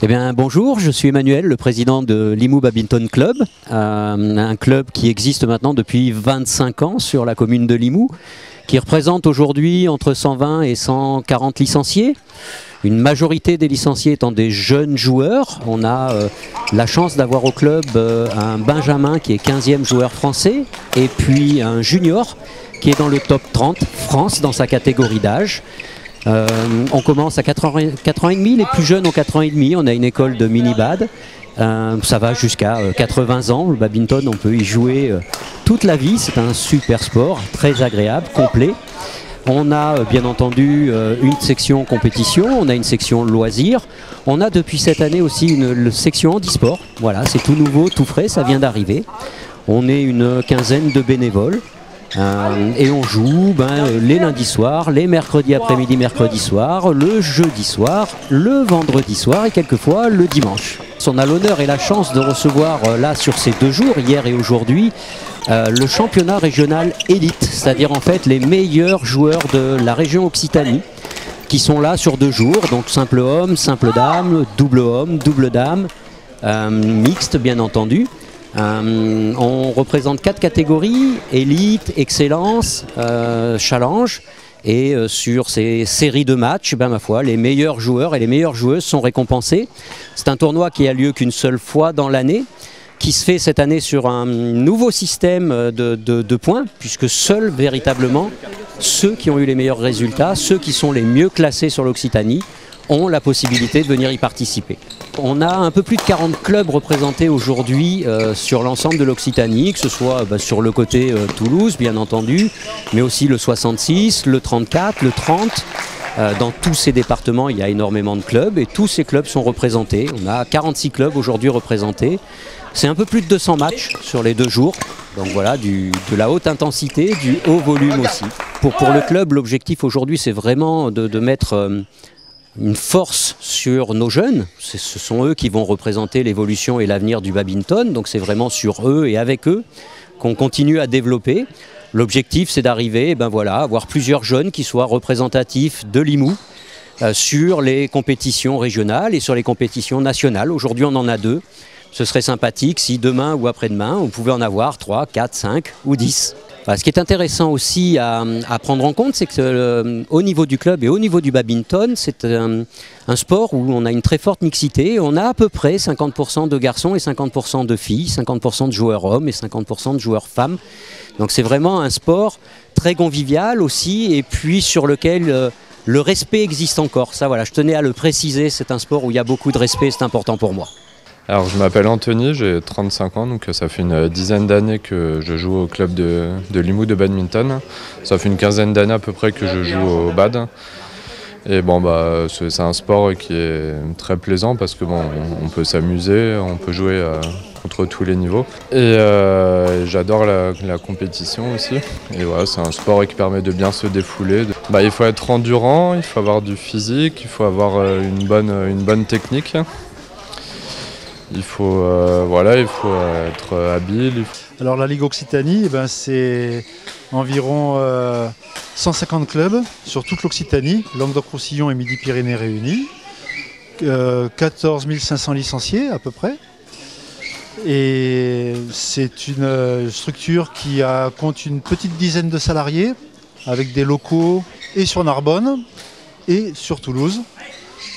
Eh bien, bonjour, je suis Emmanuel, le président de Limoux Badminton Club, un club qui existe maintenant depuis 25 ans sur la commune de Limoux, qui représente aujourd'hui entre 120 et 140 licenciés. Une majorité des licenciés étant des jeunes joueurs. On a la chance d'avoir au club un Benjamin qui est 15e joueur français et puis un junior qui est dans le top 30 France dans sa catégorie d'âge. On commence à 4 ans et demi, les plus jeunes ont 4 ans et demi, on a une école de mini-bad, ça va jusqu'à 80 ans, le badminton on peut y jouer toute la vie, c'est un super sport, très agréable, complet. On a bien entendu une section compétition, on a une section loisirs, on a depuis cette année aussi une section handisport, voilà c'est tout nouveau, tout frais, ça vient d'arriver. On est une quinzaine de bénévoles. Et on joue les lundis soirs, les mercredis après-midi, mercredi soir, le jeudi soir, le vendredi soir et quelquefois le dimanche. On a l'honneur et la chance de recevoir là sur ces 2 jours, hier et aujourd'hui, le championnat régional élite, c'est-à-dire en fait les meilleurs joueurs de la région Occitanie qui sont là sur 2 jours, donc simple homme, simple dame, double dame, mixte bien entendu. On représente 4 catégories, élite, excellence, challenge, et sur ces séries de matchs, ma foi, les meilleurs joueurs et les meilleures joueuses sont récompensés. C'est un tournoi qui a lieu qu'une seule fois dans l'année, qui se fait cette année sur un nouveau système de points, puisque seuls véritablement ceux qui ont eu les meilleurs résultats, ceux qui sont les mieux classés sur l'Occitanie, ont la possibilité de venir y participer. On a un peu plus de 40 clubs représentés aujourd'hui sur l'ensemble de l'Occitanie, que ce soit sur le côté Toulouse bien entendu, mais aussi le 66, le 34, le 30. Dans tous ces départements, il y a énormément de clubs et tous ces clubs sont représentés. On a 46 clubs aujourd'hui représentés. C'est un peu plus de 200 matchs sur les 2 jours. Donc voilà, de la haute intensité, du haut volume aussi. Pour le club, l'objectif aujourd'hui, c'est vraiment de mettre une force sur nos jeunes. Ce sont eux qui vont représenter l'évolution et l'avenir du badminton, donc c'est vraiment sur eux et avec eux qu'on continue à développer. L'objectif c'est d'arriver à avoir plusieurs jeunes qui soient représentatifs de Limoux sur les compétitions régionales et sur les compétitions nationales. Aujourd'hui on en a 2. Ce serait sympathique si demain ou après-demain on pouvait en avoir 3, 4, 5 ou 10. Ce qui est intéressant aussi à prendre en compte, c'est qu'au niveau du club et au niveau du badminton, c'est un sport où on a une très forte mixité. On a à peu près 50% de garçons et 50% de filles, 50% de joueurs hommes et 50% de joueurs femmes. Donc c'est vraiment un sport très convivial aussi et puis sur lequel le respect existe encore. Ça voilà, je tenais à le préciser, c'est un sport où il y a beaucoup de respect, c'est important pour moi. Alors je m'appelle Anthony, j'ai 35 ans, donc ça fait une dizaine d'années que je joue au club de Limoux de badminton. Ça fait une quinzaine d'années à peu près que je joue au bad. Et c'est un sport qui est très plaisant parce que on peut s'amuser, on peut jouer contre tous les niveaux. Et j'adore la compétition aussi. Et voilà, c'est un sport qui permet de bien se défouler. Il faut être endurant, il faut avoir du physique, il faut avoir une bonne technique. Il faut être habile. Alors la Ligue Occitanie, c'est environ 150 clubs sur toute l'Occitanie, Languedoc-Roussillon et Midi-Pyrénées réunis, 14 500 licenciés à peu près. Et c'est une structure qui compte une petite dizaine de salariés, avec des locaux et sur Narbonne et sur Toulouse.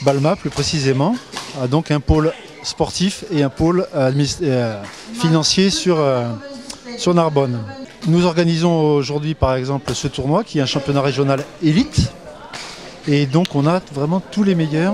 Balma plus précisément, a donc un pôle sportif et un pôle financier sur Narbonne. Nous organisons aujourd'hui par exemple ce tournoi qui est un championnat régional élite et donc on a vraiment tous les meilleurs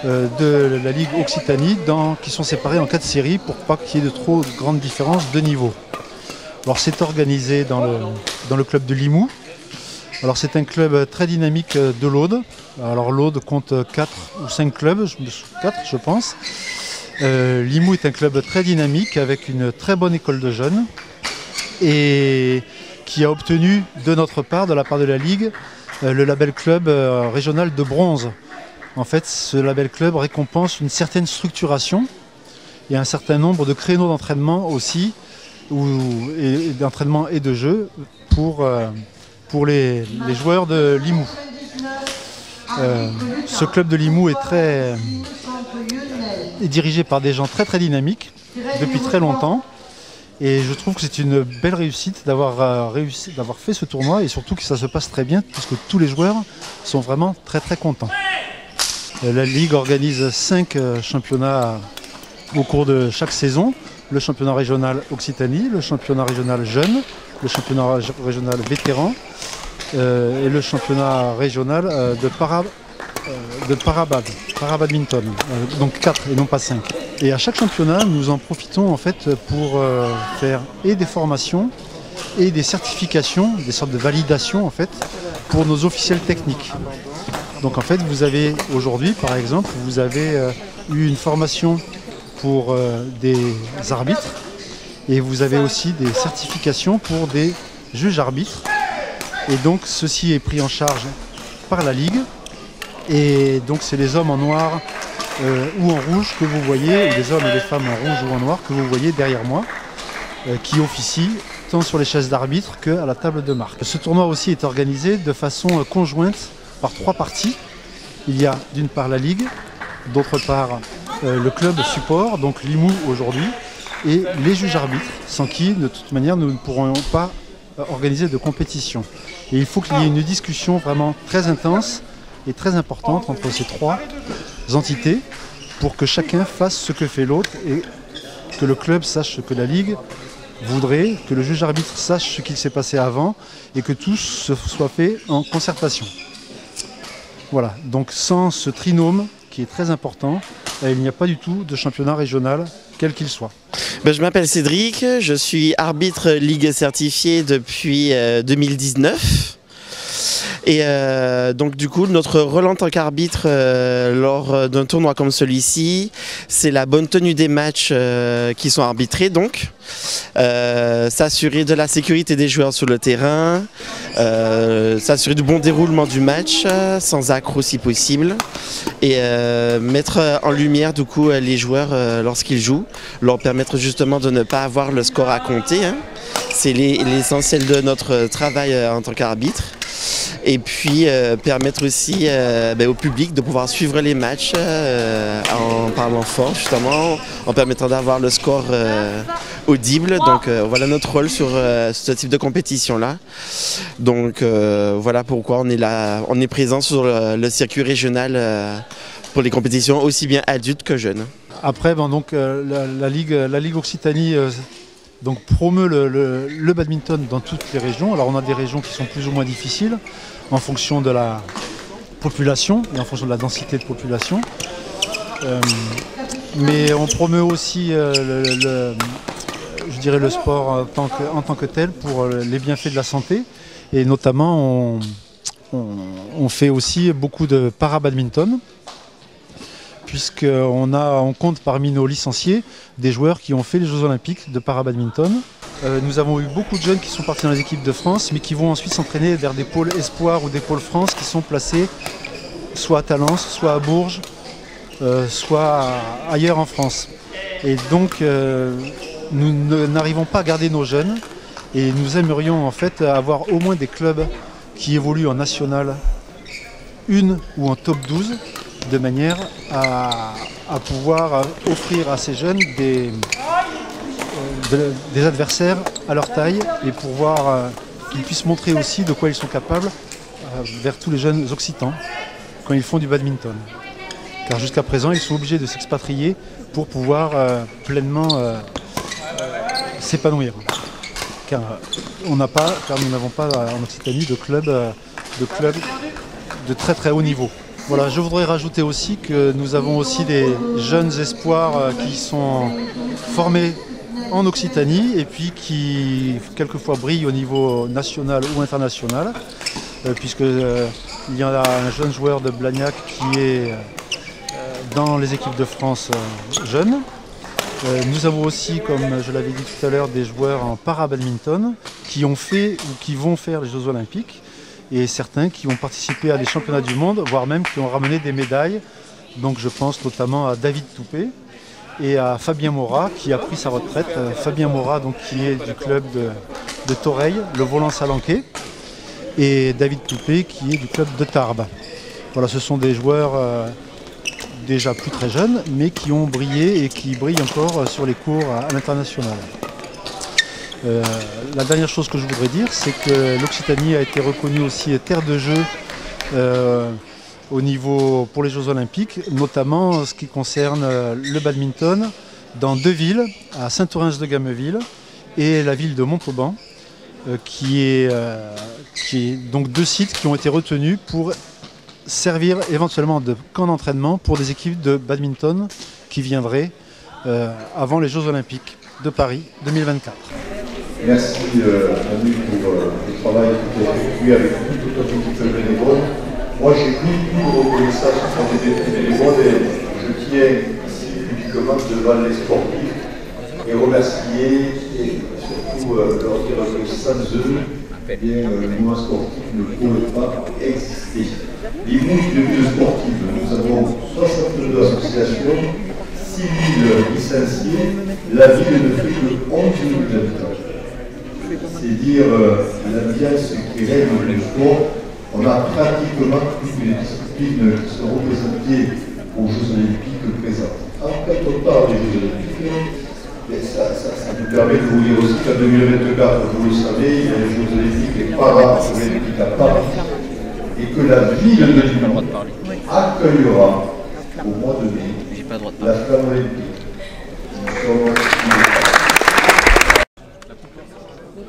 de la Ligue Occitanie qui sont séparés en 4 séries pour pas qu'il y ait de trop grandes différences de niveau. Alors c'est organisé dans le club de Limoux. Alors c'est un club très dynamique de l'Aude. Alors l'Aude compte 4 ou 5 clubs, 4 je pense. Limoux est un club très dynamique avec une très bonne école de jeunes et qui a obtenu de notre part, de la part de la Ligue, le label club régional de bronze. En fait, ce label club récompense une certaine structuration et un certain nombre de créneaux d'entraînement aussi, d'entraînement et de jeu pour les joueurs de Limoux. Ce club de Limoux est est dirigé par des gens très très dynamiques depuis très longtemps. Et je trouve que c'est une belle réussite d'avoir fait ce tournoi et surtout que ça se passe très bien puisque tous les joueurs sont vraiment très très contents. La Ligue organise 5 championnats au cours de chaque saison. Le championnat régional Occitanie, le championnat régional jeune, le championnat régional vétéran et le championnat régional de para-badminton. Donc 4 et non pas 5. Et à chaque championnat, nous en profitons en fait pour faire et des formations et des certifications, des sortes de validations en fait, pour nos officiels techniques. Donc en fait, vous avez aujourd'hui, par exemple, vous avez eu une formation pour des arbitres et vous avez aussi des certifications pour des juges arbitres. Et donc ceci est pris en charge par la Ligue. Et donc c'est les hommes en noir ou en rouge que vous voyez, ou les hommes et les femmes en rouge ou en noir que vous voyez derrière moi, qui officient tant sur les chaises d'arbitre qu'à la table de marque. Ce tournoi aussi est organisé de façon conjointe par 3 parties. Il y a d'une part la Ligue, d'autre part le club support, donc Limoux aujourd'hui, et les juges arbitres, sans qui de toute manière nous ne pourrons pas organiser de compétition. Et il faut qu'il y ait une discussion vraiment très intense et très importante entre ces 3 entités pour que chacun fasse ce que fait l'autre et que le club sache ce que la Ligue voudrait, que le juge arbitre sache ce qu'il s'est passé avant et que tout se soit fait en concertation. Voilà, donc sans ce trinôme qui est très important, il n'y a pas du tout de championnat régional, quel qu'il soit. Je m'appelle Cédric, je suis arbitre Ligue certifié depuis 2019. Et donc du coup, notre rôle en tant qu'arbitre lors d'un tournoi comme celui-ci, c'est la bonne tenue des matchs qui sont arbitrés, donc s'assurer de la sécurité des joueurs sur le terrain, s'assurer du bon déroulement du match, sans accroc si possible, et mettre en lumière du coup les joueurs lorsqu'ils jouent, leur permettre justement de ne pas avoir le score à compter, hein. C'est l'essentiel de notre travail en tant qu'arbitre. Et puis permettre aussi au public de pouvoir suivre les matchs en parlant fort justement, en permettant d'avoir le score audible. Donc voilà notre rôle sur ce type de compétition-là. Donc voilà pourquoi on est là, on est présent sur le circuit régional pour les compétitions aussi bien adultes que jeunes. Après, donc, la Ligue Occitanie donc promeut le badminton dans toutes les régions. Alors on a des régions qui sont plus ou moins difficiles en fonction de la population et en fonction de la densité de population. Mais on promeut aussi je dirais le sport en tant que tel pour les bienfaits de la santé. Et notamment on fait aussi beaucoup de para-badminton, puisqu'on compte parmi nos licenciés des joueurs qui ont fait les Jeux Olympiques de para-badminton. Nous avons eu beaucoup de jeunes qui sont partis dans les équipes de France, mais qui vont ensuite s'entraîner vers des pôles Espoir ou des pôles France qui sont placés soit à Talence, soit à Bourges, soit ailleurs en France. Et donc nous n'arrivons pas à garder nos jeunes et nous aimerions en fait avoir au moins des clubs qui évoluent en national 1 ou en top 12, de manière à pouvoir offrir à ces jeunes des adversaires à leur taille et pour voir qu'ils puissent montrer aussi de quoi ils sont capables vers tous les jeunes occitans quand ils font du badminton. Car jusqu'à présent, ils sont obligés de s'expatrier pour pouvoir pleinement s'épanouir. Car nous n'avons pas en Occitanie de club de très très haut niveau. Voilà, je voudrais rajouter aussi que nous avons aussi des jeunes espoirs qui sont formés en Occitanie et puis qui quelquefois brillent au niveau national ou international, puisqu'il y a un jeune joueur de Blagnac qui est dans les équipes de France jeunes. Nous avons aussi, comme je l'avais dit tout à l'heure, des joueurs en para-badminton qui ont fait ou qui vont faire les Jeux Olympiques et certains qui ont participé à des championnats du monde, voire même qui ont ramené des médailles. Donc je pense notamment à David Toupé et à Fabien Morat qui a pris sa retraite. Fabien Morat donc, qui est du club de Toreil, le Volant-Salanquais, et David Toupé qui est du club de Tarbes. Voilà, ce sont des joueurs déjà plus très jeunes, mais qui ont brillé et qui brillent encore sur les cours à l'international. La dernière chose que je voudrais dire, c'est que l'Occitanie a été reconnue aussi terre de jeu au niveau pour les Jeux Olympiques, notamment en ce qui concerne le badminton dans 2 villes, à Saint-Orens-de-Gameville et la ville de Montauban, qui est donc 2 sites qui ont été retenus pour servir éventuellement de camp d'entraînement pour des équipes de badminton qui viendraient avant les Jeux Olympiques de Paris 2024. Merci Manu pour le travail que tu as effectué avec toute notre équipe bénévole. Moi, j'ai plus de reconnaissance pour les bénévoles et je tiens ici publiquement devant les sportifs et remercier et surtout leur dire que sans eux, le mouvement sportif ne pourrait pas exister. Limoux est une ville sportive. Nous avons 62 associations, 6 000 licenciés. La ville ne fait que 11 000 habitants. C'est dire l'ambiance qui règne dans le sport. On a pratiquement toutes les disciplines qui sont représentées aux Jeux Olympiques présentes. Quand on parle des Jeux Olympiques, ça nous permet de vous dire aussi qu'en 2024, vous le savez, il y a les Jeux Olympiques et Paralympiques à Paris, et que la ville de Limoux accueillera au mois de mai la flamme olympique.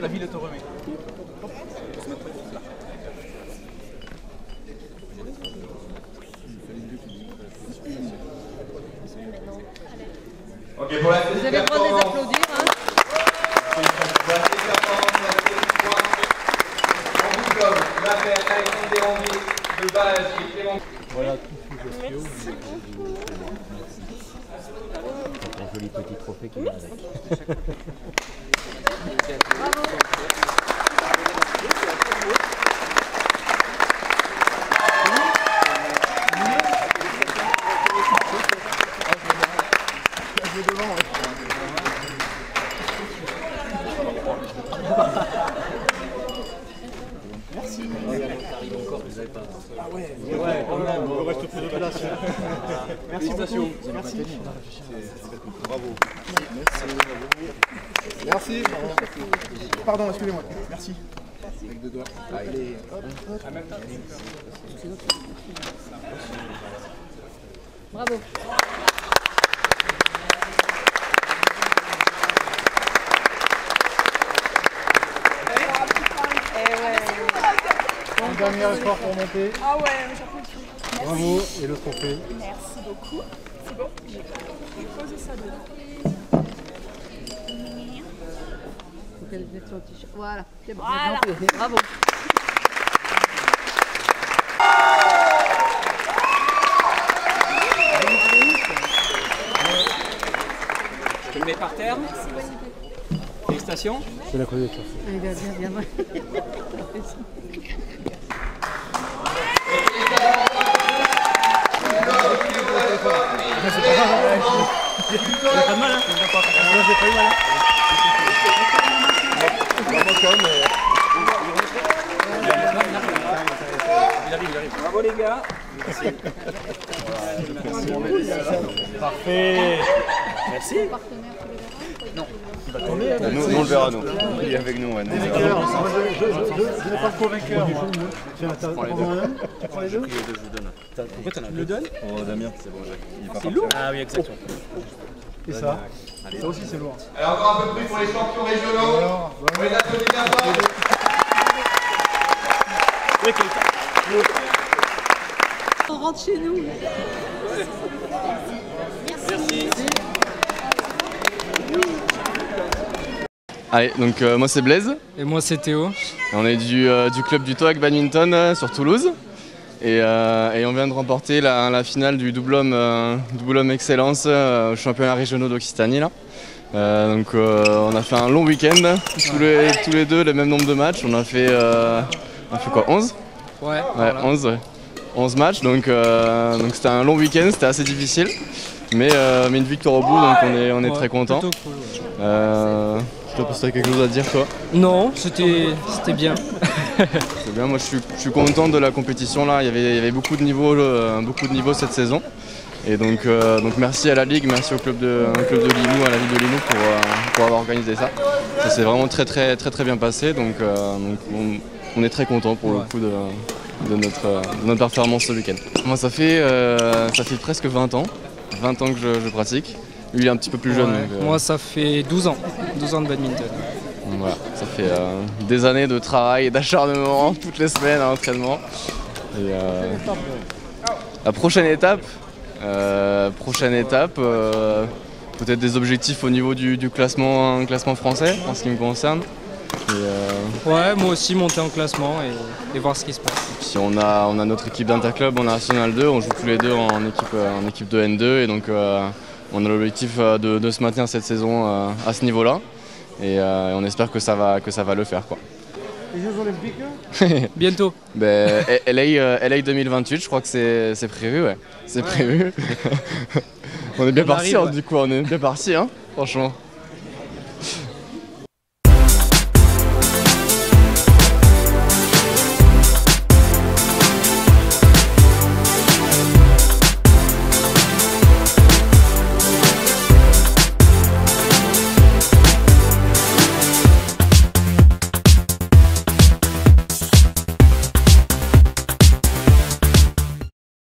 La ville te remet. Ok, pour la vous avez le droit de les applaudir. Hein. Voilà tout ce que Merci beaucoup. Un joli petit trophée qui vient avec. Bravo. Ah ouais, quand même, il reste plus de place. Merci beaucoup. Merci. Bravo. Merci. Pardon, excusez-moi. Merci. Avec 2 doigts. Allez. Bravo. Un dernier effort pour monter. Ah ouais, j'applaudis. Bravo et le trophée. Merci beaucoup. C'est bon, j'ai posé ça dedans. Faut qu'elle mette son t-shirt. Voilà, c'est bon. Voilà. Bravo. Je te le mets par terre. Félicitations. C'est la cause. Bien. Pas de mal, hein. J'ai pas eu mal. Il arrive. Bravo les gars. Merci. Parfait. Merci. Non. Nous on le verra, nous. Il est avec nous. Ouais, nous, Je n'ai pas le convainqueur. Tu prends les deux. Pourquoi t'en as le donnes? Oh Damien, c'est bon, il est pas C'est lourd. Ah oui, exactement. Et ça. Ça aussi c'est lourd. Alors encore un peu plus pour les champions régionaux. On les applaudit bien fort. On rentre chez nous. Merci. Allez, donc moi c'est Blaise. Et moi c'est Théo. On est du club du TOAC Badminton sur Toulouse. Et on vient de remporter la finale du double homme excellence au championnat régionaux d'Occitanie. Donc on a fait un long week-end, tous les deux le même nombre de matchs. On a fait quoi, 11 ? Ouais, Ouais, 11 matchs, donc c'était un long week-end, c'était assez difficile. Mais une victoire au bout, donc on est très content. Cool, ouais. Tu as quelque chose à dire toi? Non, c'était bien. C'est bien, moi je suis content de la compétition là, il y avait beaucoup de niveaux cette saison. Et donc merci à la Ligue, merci au club de Limoux, à la ville de Limoux pour avoir organisé ça. Ça s'est vraiment très bien passé, donc on est très content pour le coup de notre performance ce week-end. Moi ça fait presque 20 ans que je pratique. Lui il est un petit peu plus jeune. Donc, moi ça fait 12 ans de badminton. Donc, voilà, ça fait des années de travail et d'acharnement toutes les semaines à l'entraînement. Et la prochaine étape, peut-être des objectifs au niveau du classement français en ce qui me concerne. Ouais, moi aussi monter en classement et voir ce qui se passe. Puis on a notre équipe d'Interclub en National 2, on joue tous les deux en équipe de N2 et donc on a l'objectif de se maintenir cette saison à ce niveau-là et on espère que ça va le faire, quoi. Les Jeux Olympiques bientôt. LA 2028, je crois que c'est prévu, ouais. C'est prévu. On est bien parti, du coup, on est bien parti, hein, franchement.